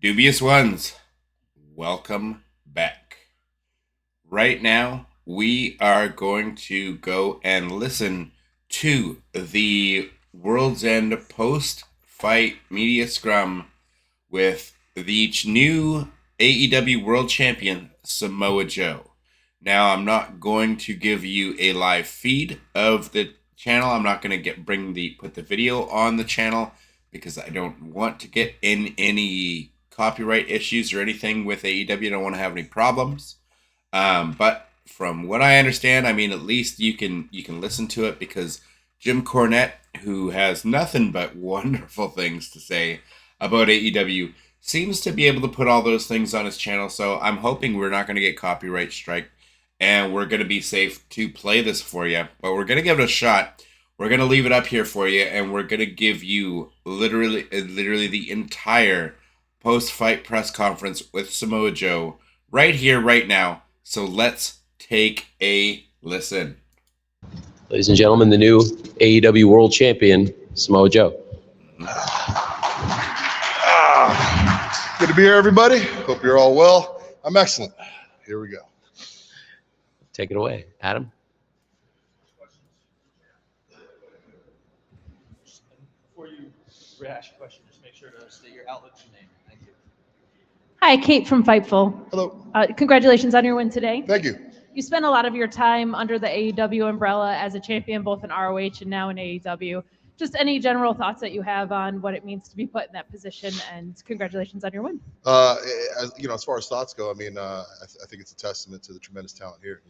Dubious ones, welcome back. Right now, we are going to go and listen to the World's End post-fight media scrum with the new AEW World Champion, Samoa Joe. Now, I'm not going to give you a live feed of the channel. I'm not going to put the video on the channel because I don't want to get in any copyright issues or anything with AEW. I don't want to have any problems. But from what I understand, I mean, at least you can listen to it because Jim Cornette, who has nothing but wonderful things to say about AEW, seems to be able to put all those things on his channel. So I'm hoping we're not going to get copyright strike and we're going to be safe to play this for you. But we're going to give it a shot. We're going to leave it up here for you, and we're going to give you literally the entire post-fight press conference with Samoa Joe right here, right now. So let's take a listen. Ladies and gentlemen, the new AEW World Champion, Samoa Joe. Good to be here, everybody. Hope you're all well. I'm excellent. Here we go. Take it away, Adam. Before you rehash a question, just make sure to state your outlet and name. Thank you. Hi, Kate from Fightful. Hello. Congratulations on your win today. Thank you. You spent a lot of your time under the AEW umbrella as a champion, both in ROH and now in AEW. Just any general thoughts that you have on what it means to be put in that position, and congratulations on your win. As far as thoughts go, I mean, I think it's a testament to the tremendous talent here.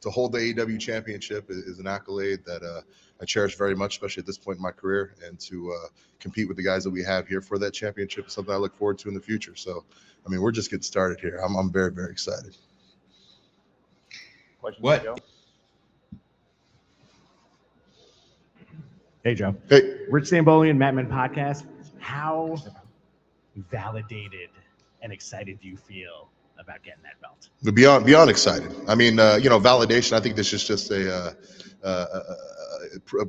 To hold the AEW championship is an accolade that I cherish very much, especially at this point in my career, and to compete with the guys that we have here for that championship is something I look forward to in the future. So, I mean, we're just getting started here. I'm very, very excited. Question What? Joe? Hey, Joe. Hey. Rich Sambolian, Madman Podcast. How validated and excited do you feel about getting that belt? Beyond excited. I mean, validation. I think this is just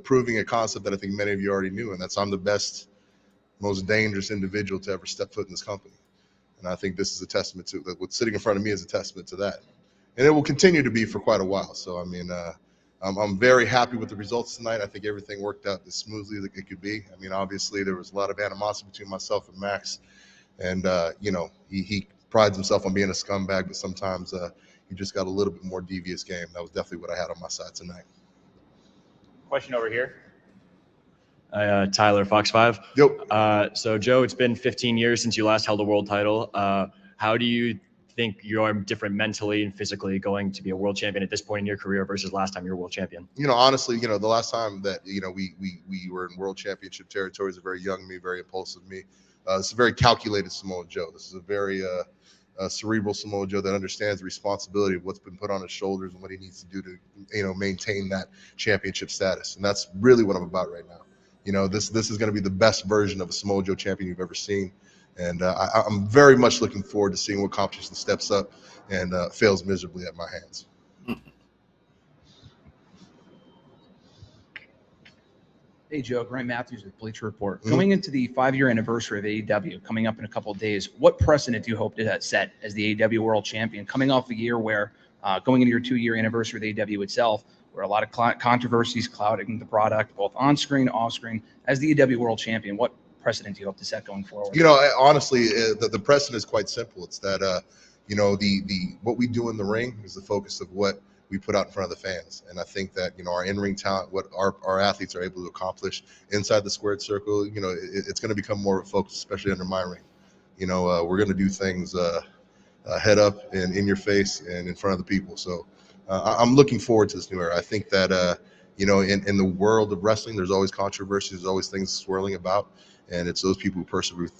proving a concept that I think many of you already knew, and that's I'm the best, most dangerous individual to ever step foot in this company. And I think this is a testament to that. What's sitting in front of me is a testament to that, and it will continue to be for quite a while. So, I mean, I'm very happy with the results tonight. I think everything worked out as smoothly as it could be. I mean, obviously there was a lot of animosity between myself and Max, and he prides himself on being a scumbag, but sometimes he just got a little bit more devious game. That was definitely what I had on my side tonight. Question over here. Tyler, Fox 5. Yep. So, Joe, it's been 15 years since you last held a world title. How do you think you're different mentally and physically going to be a world champion at this point in your career versus last time you were world champion? Honestly, the last time that, we were in world championship territory, is a very young me, very impulsive me. It's a very calculated Samoa Joe. This is a very cerebral Samoa Joe that understands the responsibility of what's been put on his shoulders and what he needs to do to, maintain that championship status. And that's really what I'm about right now. This is going to be the best version of a Samoa Joe champion you've ever seen. And I'm very much looking forward to seeing what competition steps up and fails miserably at my hands. Hey, Joe, Grant Matthews with Bleacher Report. Going into the 5-year anniversary of AEW, coming up in a couple of days, what precedent do you hope to set as the AEW World Champion? Coming off a year where, going into your 2-year anniversary of AEW itself, where a lot of controversies clouding the product, both on screen, off screen, as the AEW World Champion, what precedent do you hope to set going forward? Honestly, the precedent is quite simple. It's that, the what we do in the ring is the focus of what we put out in front of the fans. And I think that, our in-ring talent, what our athletes are able to accomplish inside the squared circle, it's going to become more of a focus, especially under my ring. We're going to do things head up and in your face and in front of the people. So I'm looking forward to this new era. I think that, in the world of wrestling, there's always controversy. There's always things swirling about. And it's those people who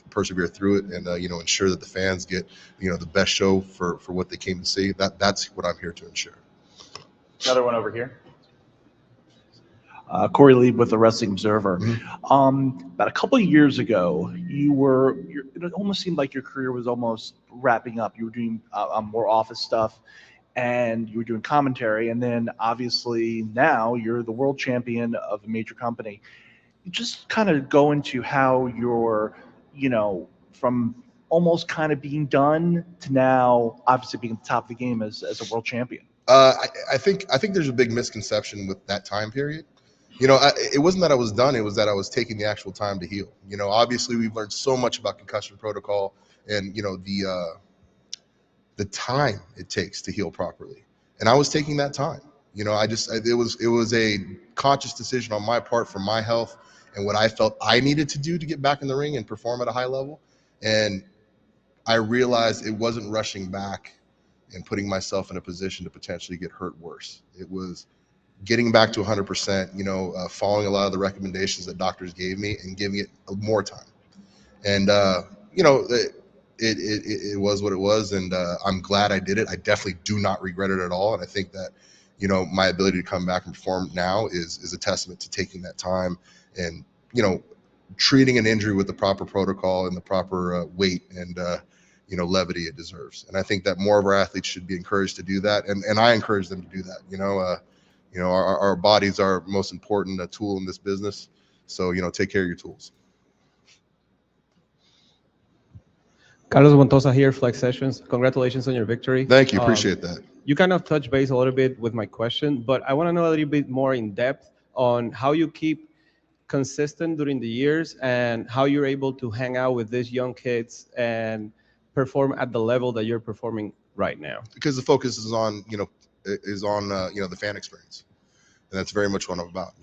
persevere through it and, ensure that the fans get, the best show for what they came to see. That's what I'm here to ensure. Another one over here. Corey Lee with the Wrestling Observer. Mm-hmm. About a couple of years ago, it almost seemed like your career was almost wrapping up. You were doing more office stuff, and you were doing commentary, and then obviously now you're the world champion of a major company. You just kind of go into how you're, from almost kind of being done to now obviously being at the top of the game as a world champion? I think there's a big misconception with that time period. It wasn't that I was done; it was that I was taking the actual time to heal. Obviously we've learned so much about concussion protocol and the time it takes to heal properly, and I was taking that time. It was a conscious decision on my part for my health and what I felt I needed to do to get back in the ring and perform at a high level. And I realized it wasn't rushing back and putting myself in a position to potentially get hurt worse. It was getting back to 100%, following a lot of the recommendations that doctors gave me and giving it more time. And, it was what it was. And I'm glad I did it. I definitely do not regret it at all. And I think that, my ability to come back and perform now is a testament to taking that time and, treating an injury with the proper protocol and the proper weight and, levity it deserves. And I think that more of our athletes should be encouraged to do that. And I encourage them to do that. Our bodies are most important tool in this business. So, take care of your tools. Carlos Montosa here, Flex Sessions. Congratulations on your victory. Thank you. Appreciate that. You kind of touched base a little bit with my question, but I want to know a little bit more in depth on how you keep consistent during the years and how you're able to hang out with these young kids and perform at the level that you're performing right now. Because the focus is on, the fan experience. And that's very much what I'm about.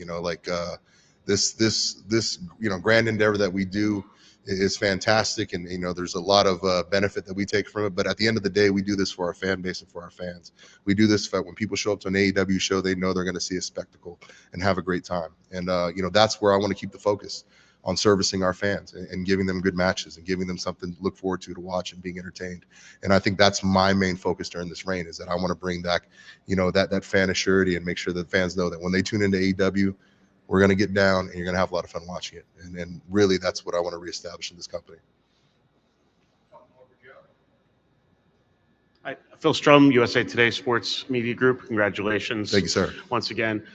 This grand endeavor that we do is fantastic, and there's a lot of benefit that we take from it. But at the end of the day, we do this for our fan base and for our fans. We do this for when people show up to an AEW show, they know they're going to see a spectacle and have a great time. And that's where I want to keep the focus on servicing our fans and giving them good matches and giving them something to look forward to watch and being entertained. And I think that's my main focus during this reign, is that I want to bring back that fan assurity and make sure that fans know that when they tune into AEW, we're going to get down and you're going to have a lot of fun watching it. And really, that's what I want to reestablish in this company. Hi, Phil Strum, USA Today Sports Media Group. Congratulations. Thank you, sir. Once again,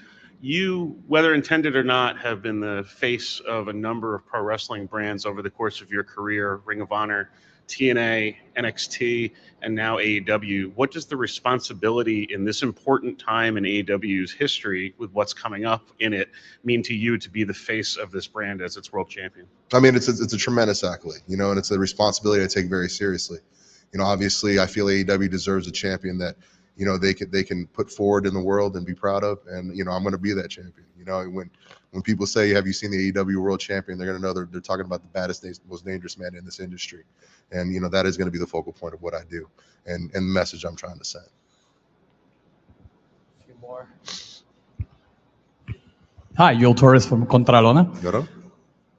you, whether intended or not, have been the face of a number of pro wrestling brands over the course of your career: Ring of Honor, TNA, NXT, and now AEW. What does the responsibility in this important time in AEW's history, with what's coming up in it, mean to you to be the face of this brand as its world champion? I mean, it's a tremendous accolade, and it's a responsibility I take very seriously. Obviously, I feel AEW deserves a champion that, they can put forward in the world and be proud of. And, I'm going to be that champion. When people say, have you seen the AEW world champion, they're going to know they're talking about the baddest, most dangerous man in this industry. And, that is going to be the focal point of what I do and the message I'm trying to send. A few more. Hi, Joel Torres from Contralona.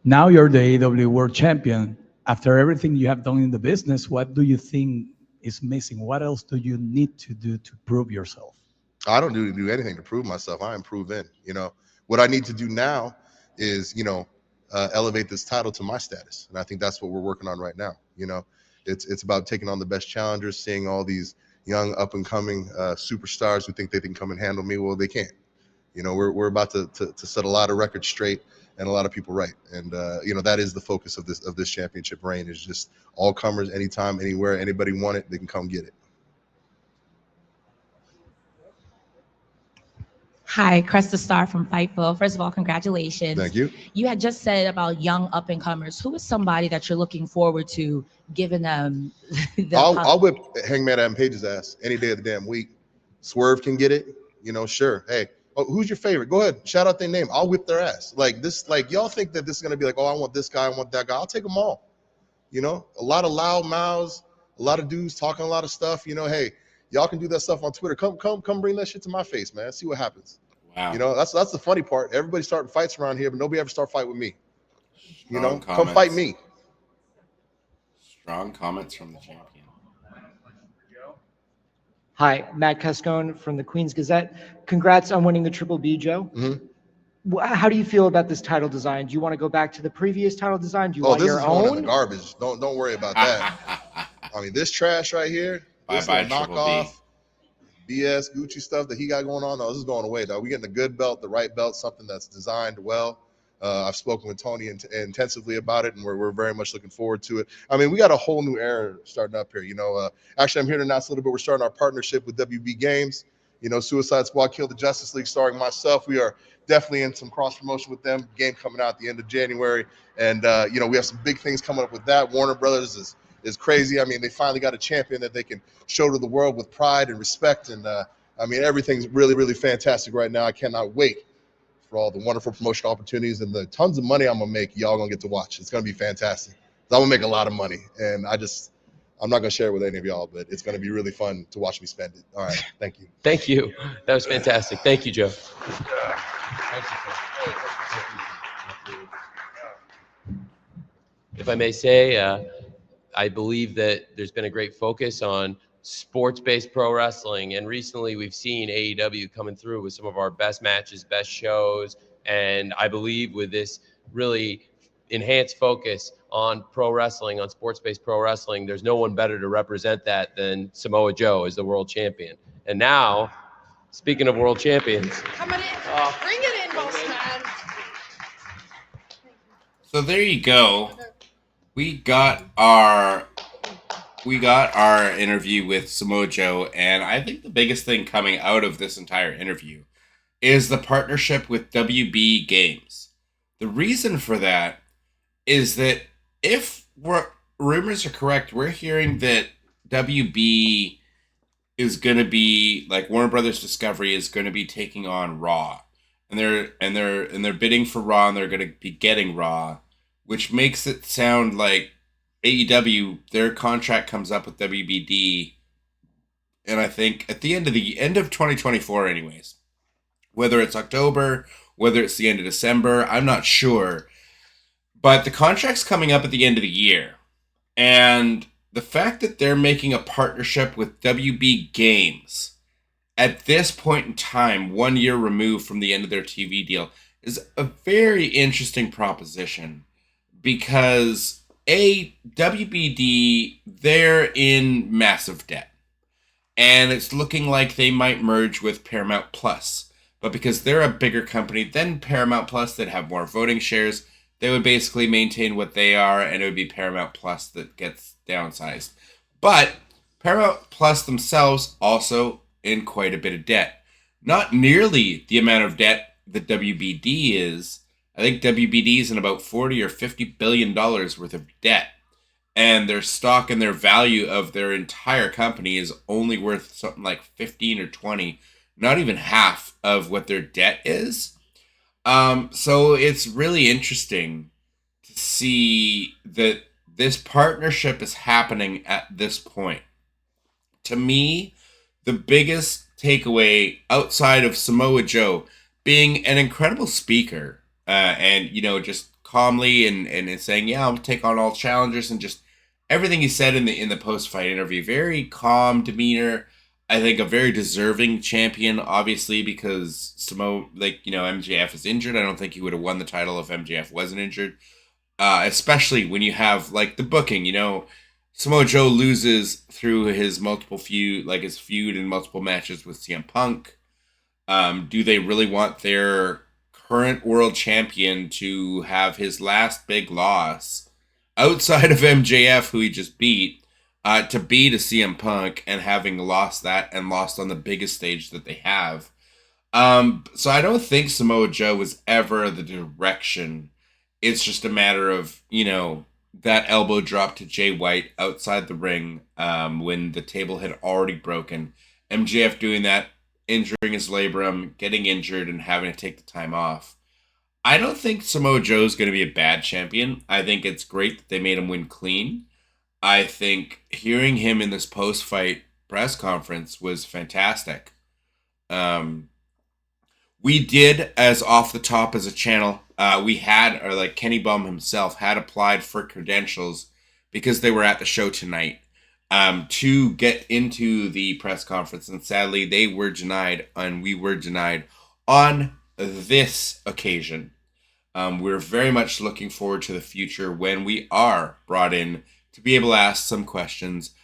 Now you're the AEW World Champion. After everything you have done in the business, what do you think is missing? What else do you need to do to prove yourself? I don't need to do anything to prove myself. I am proven. What I need to do now is, elevate this title to my status. And I think that's what we're working on right now. It's about taking on the best challengers, seeing all these young up and coming superstars who think they can come and handle me. Well, they can't. We're about to set a lot of records straight and a lot of people right. And, that is the focus of this championship reign, is just all comers, anytime, anywhere, anybody want it, they can come get it. Hi, Cresta Star from Fightful. First of all, congratulations. Thank you. You had just said about young up-and-comers. Who is somebody that you're looking forward to giving them I'll whip Hangman Adam Page's ass any day of the damn week. Swerve can get it, sure. Hey, who's your favorite? Go ahead, shout out their name. I'll whip their ass. Y'all think that this is going to be like, oh, I want this guy, I want that guy. I'll take them all. A lot of loud mouths, a lot of dudes talking a lot of stuff. Hey, y'all can do that stuff on Twitter. Come bring that shit to my face, man. See what happens. Wow. That's the funny part. Everybody starting fights around here, but nobody ever start fight with me. Strong Come comments. fight me. Strong comments from the champion. Hi, Matt Cascone from the Queen's Gazette. Congrats on winning the Triple B, Joe. Mm-hmm. How do you feel about this title design? Do you want to go back to the previous title design? Do you want this your is going in own? the garbage. Don't worry about that. I mean, this trash right here, this Bye-bye, little Triple B. knockoff BS Gucci stuff that he got going on. No, this is going away, dog. We getting the good belt, the right belt, something that's designed well. I've spoken with Tony intensively about it, and we're very much looking forward to it. I mean, we got a whole new era starting up here. Actually, I'm here to announce a little bit. We're starting our partnership with WB Games. Suicide Squad Killed the Justice League, starring myself. We are definitely in some cross promotion with them. Game coming out at the end of January, and we have some big things coming up with that. Warner Brothers is crazy. I mean, they finally got a champion that they can show to the world with pride and respect, and I mean, everything's really, really fantastic right now. I cannot wait for all the wonderful promotional opportunities and the tons of money I'm gonna make. Y'all gonna get to watch. It's gonna be fantastic. I'm gonna make a lot of money, and I'm not gonna share it with any of y'all, but it's gonna be really fun to watch me spend it. All right, thank you. Thank you. That was fantastic. Thank you, Joe. If I may say, I believe that there's been a great focus on sports-based pro wrestling, and recently we've seen AEW coming through with some of our best matches, best shows, and I believe with this really enhanced focus on pro wrestling, on sports-based pro wrestling, there's no one better to represent that than Samoa Joe as the world champion. And now, speaking of world champions, Coming in. Bring it in, boss man. So there you go. We got our interview with Samoa Joe, and I think the biggest thing coming out of this entire interview is the partnership with WB Games. The reason for that is that if rumors are correct, we're hearing that WB is going to be, like, Warner Brothers Discovery is going to be taking on Raw, and they're bidding for Raw, and they're going to be getting Raw, which makes it sound like AEW, their contract comes up with WBD, and I think at the end of 2024 anyways. Whether it's October, whether it's the end of December, I'm not sure. But the contract's coming up at the end of the year. And the fact that they're making a partnership with WB Games at this point in time, 1 year removed from the end of their TV deal, is a very interesting proposition. Because WBD, they're in massive debt. And it's looking like they might merge with Paramount Plus. But because they're a bigger company than Paramount Plus that have more voting shares, they would basically maintain what they are, and it would be Paramount Plus that gets downsized. But Paramount Plus themselves also in quite a bit of debt. Not nearly the amount of debt that WBD is. I think WBD is in about 40 or $50 billion worth of debt. And their stock and their value of their entire company is only worth something like 15 or 20, not even half of what their debt is. So it's really interesting to see that this partnership is happening at this point. To me, the biggest takeaway outside of Samoa Joe being an incredible speaker, and just calmly and saying, yeah, I'll take on all challengers, and just everything he said in the post-fight interview, very calm demeanor. I think a very deserving champion, obviously, because MJF is injured. I don't think he would have won the title if MJF wasn't injured. Especially when you have, like, the booking, Samoa Joe loses through his his feud in multiple matches with CM Punk. Do they really want their current world champion to have his last big loss outside of MJF, who he just beat, to beat a CM Punk and having lost that and lost on the biggest stage that they have? So I don't think Samoa Joe was ever the direction. It's just a matter of, that elbow drop to Jay White outside the ring when the table had already broken. MJF doing that, injuring his labrum, getting injured, and having to take the time off. I don't think Samoa Joe's going to be a bad champion. I think it's great that they made him win clean. I think hearing him in this post-fight press conference was fantastic. We did, as Off the Top as a channel, Kenny Bum himself had applied for credentials because they were at the show tonight to get into the press conference. And sadly, they were denied, and we were denied on this occasion. We're very much looking forward to the future when we are brought in to be able to ask some questions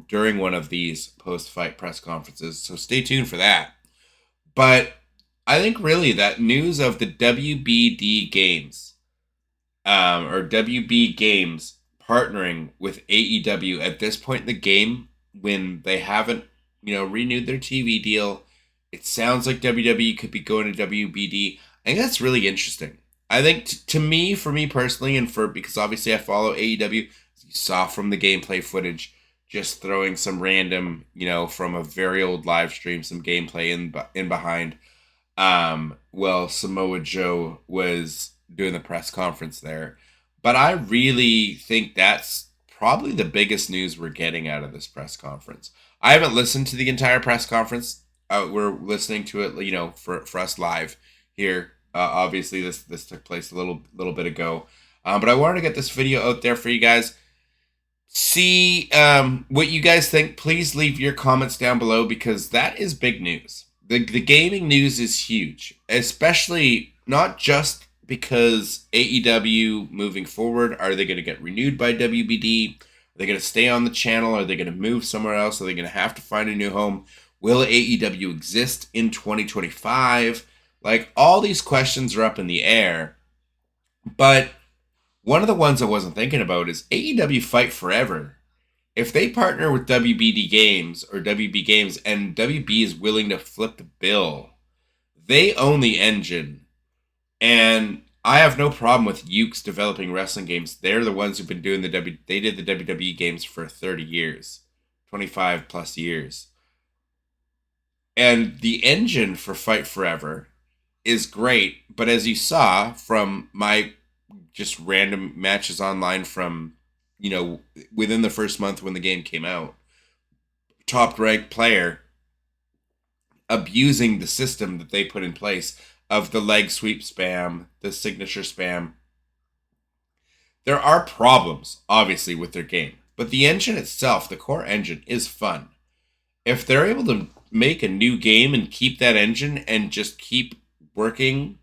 during one of these post-fight press conferences. So stay tuned for that. But I think really that news of the WBD games, or WB Games partnering with AEW at this point in the game when they haven't, renewed their TV deal. It sounds like WWE could be going to WBD. I think that's really interesting. I think to me, for me personally, and because obviously I follow AEW, as you saw from the gameplay footage, just throwing some random, from a very old live stream, some gameplay in behind. Well, Samoa Joe was doing the press conference there. But I really think that's probably the biggest news we're getting out of this press conference. I haven't listened to the entire press conference. We're listening to it, for us live here. Obviously, this took place a little bit ago. But I wanted to get this video out there for you guys. See what you guys think. Please leave your comments down below because that is big news. The gaming news is huge, especially not just because AEW moving forward, are they going to get renewed by WBD? Are they going to stay on the channel? Are they going to move somewhere else? Are they going to have to find a new home? Will AEW exist in 2025? Like, all these questions are up in the air. But one of the ones I wasn't thinking about is AEW Fight Forever. If they partner with WBD Games or WB Games and WB is willing to flip the bill, they own the engine. And I have no problem with Ukes developing wrestling games. They're the ones who've been doing they did the WWE games for 30 years, 25 plus years. And the engine for Fight Forever is great, but as you saw from my just random matches online from, within the first month when the game came out, top ranked player abusing the system that they put in place of the leg sweep spam, the signature spam. There are problems, obviously, with their game, but the engine itself, the core engine, is fun. If they're able to make a new game and keep that engine and just keep working,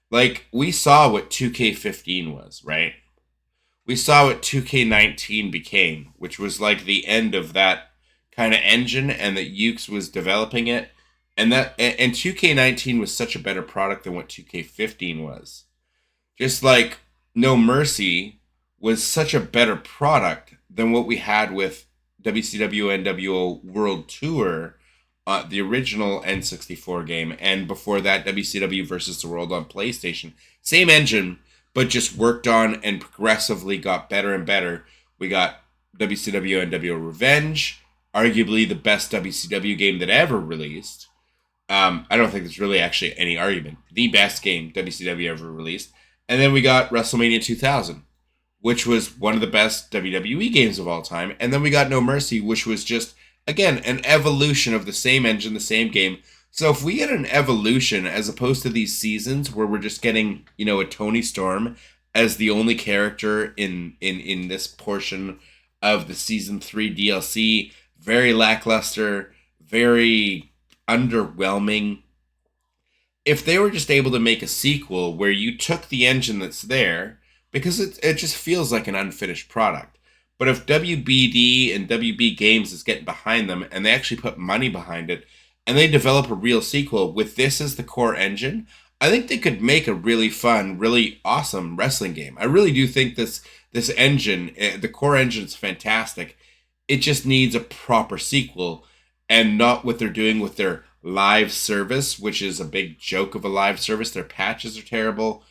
like we saw what 2K15 was, right? We saw what 2K19 became, which was like the end of that kind of engine, and that Ukes was developing it. And 2K19 was such a better product than what 2K15 was. Just like No Mercy was such a better product than what we had with WCW NWO World Tour, the original N64 game, and before that WCW versus the World on PlayStation. Same engine, but just worked on and progressively got better and better. We got WCW NWO Revenge, arguably the best WCW game that ever released. I don't think there's really actually any argument. The best game WCW ever released. And then we got WrestleMania 2000, which was one of the best WWE games of all time. And then we got No Mercy, which was just, again, an evolution of the same engine, the same game. So if we get an evolution as opposed to these seasons where we're just getting, a Tony Storm as the only character in this portion of the season 3 DLC, very lackluster, very underwhelming. If they were just able to make a sequel where you took the engine that's there, because it just feels like an unfinished product. But if WBD and WB Games is getting behind them and they actually put money behind it and they develop a real sequel with this as the core engine, I think they could make a really fun, really awesome wrestling game. I really do think this engine, the core engine, is fantastic. It just needs a proper sequel and not what they're doing with their live service, which is a big joke of a live service. Their patches are terrible.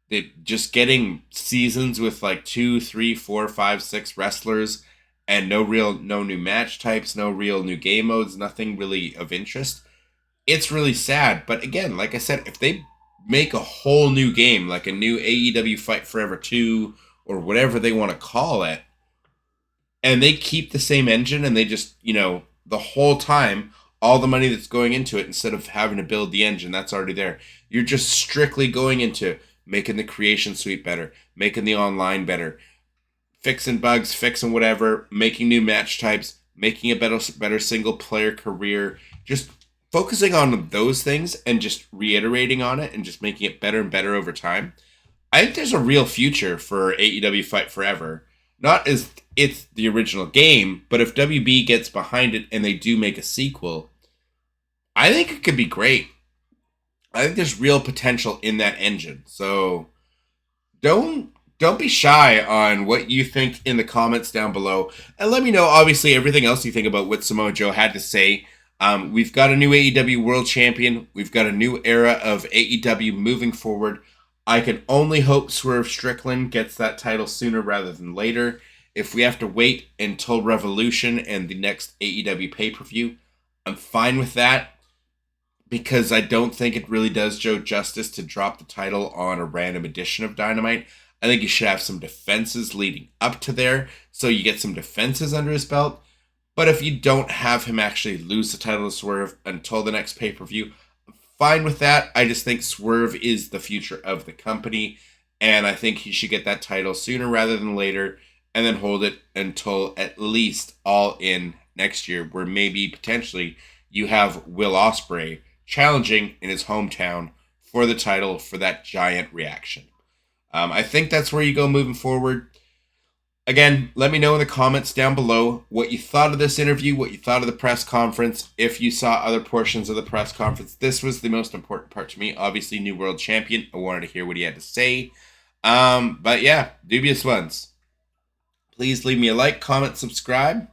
They're just getting seasons with like 2, 3, 4, 5, 6 wrestlers and no new match types, no real new game modes, nothing really of interest. It's really sad. But again, like I said, if they make a whole new game, like a new AEW Fight Forever 2 or whatever they want to call it, and they keep the same engine and they just, the whole time, all the money that's going into it, instead of having to build the engine that's already there, you're just strictly going into making the creation suite better, making the online better, fixing bugs, fixing whatever, making new match types, making a better single player career, just focusing on those things and just reiterating on it and just making it better and better over time. I think there's a real future for AEW Fight Forever. Not as it's the original game, but if WB gets behind it and they do make a sequel, I think it could be great. I think there's real potential in that engine. So don't be shy on what you think in the comments down below, and let me know obviously everything else you think about what Samoa Joe had to say. We've got a new AEW World Champion. We've got a new era of AEW moving forward. I can only hope Swerve Strickland gets that title sooner rather than later. If we have to wait until Revolution and the next AEW pay-per-view, I'm fine with that, because I don't think it really does Joe justice to drop the title on a random edition of Dynamite. I think you should have some defenses leading up to there, so you get some defenses under his belt. But if you don't have him actually lose the title to Swerve until the next pay-per-view, I'm fine with that. I just think Swerve is the future of the company, and I think he should get that title sooner rather than later, and then hold it until at least All In next year, where maybe potentially you have Will Ospreay challenging in his hometown for the title for that giant reaction. I think that's where you go moving forward. Again, let me know in the comments down below what you thought of this interview, what you thought of the press conference. If you saw other portions of the press conference, this was the most important part to me. Obviously, new world champion. I wanted to hear what he had to say. But yeah, dubious ones. Please leave me a like, comment, subscribe,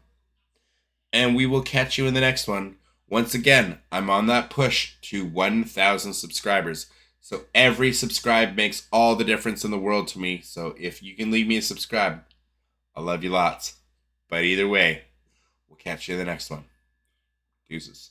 and we will catch you in the next one. Once again, I'm on that push to 1,000 subscribers. So every subscribe makes all the difference in the world to me. So if you can leave me a subscribe, I love you lots. But either way, we'll catch you in the next one. Deuces.